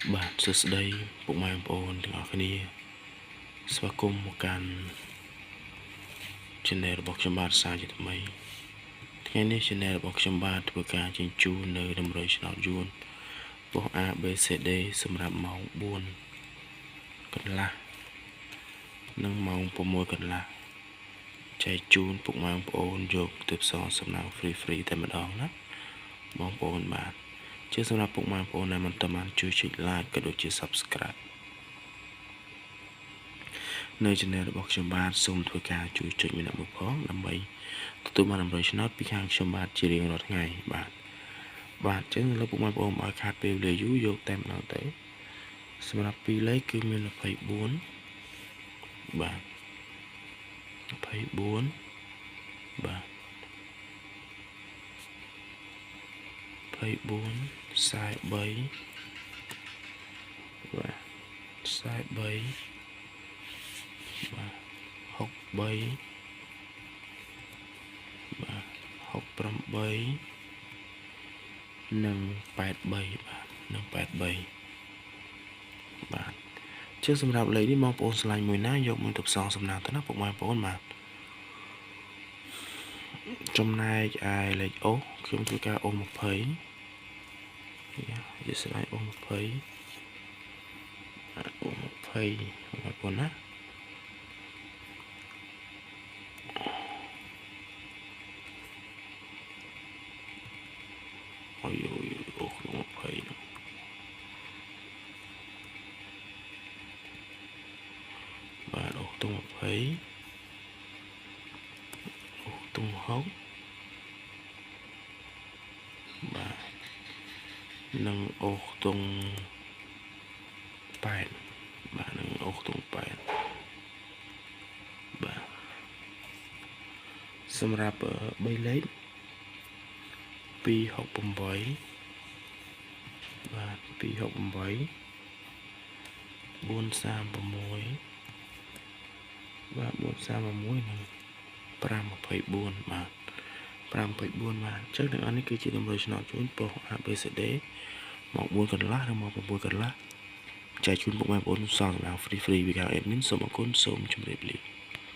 បាទសួស្តីពុកម៉ែបងប្អូនទាំងអស់គ្នាស្វាគមន៍មកកាន់ channel របស់ខ្ញុំបាទសាជាថ្មីថ្ងៃនេះ channel របស់ខ្ញុំបាទធ្វើការជញ្ជូននៅតម្រុយឆ្នោតយួនប៉ុស ABCD សម្រាប់ម៉ោង4កន្លះនិងម៉ោង6កន្លះចែកជូនពុកម៉ែបងប្អូនយកទៅផ្សងសំណង free តែម្ដងណាបងប្អូនបាទជាសម្រាប់ពុកម៉ែបងប្អូនដែលមិនទាន់បានជួយចុច like ក៏ដូចជា subscribe នៅ channel របស់ខ្ញុំបាទសូមធ្វើការជួយចុចម្នាក់មួយផងដើម្បីទទួលបានតម្រុយឆ្នោតពីខាងខ្ញុំបាទជារៀងរាល់ថ្ងៃបាទអញ្ចឹងលើពុកម៉ែបងប្អូនឲ្យខាតពេលវេលាយូរយកតែម្ដងទៅសម្រាប់2លេខគឺមាន24បាទ24បាទ24 43បាទ43បាទ63បាទ68និង83បាទនិង83បាទជាសម្រាប់លេខនេះបងប្អូនឆ្លាញ់មួយណាយកមួយទៅផ្សងសំណាងទៅណាពុកម៉ែបងប្អូនបាទចំណែកឯលេខអូសខ្ញុំធ្វើការអូស20យកស្លាយអូស20អូស20បងប្អូនណាអូអូក្នុង20បាទអូក្នុង20អូក្នុង60បាទនិងអូក្នុង8បាទនិងអូក្នុង8បាទសម្រាប់3លេខ268បាទ268 436បាទ436និង524បាទ524បាទអញ្ចឹងទាំងអស់នេះគឺជាតម្រុយឆ្នោតជូនប៉ុស ABCD មក4កន្លះនិងមក6កន្លះចែកជូនពុកម៉ែបងប្អូនសងសម្រាប់ free ពីខាង admin សូមអរគុណសូមជម្រាបលា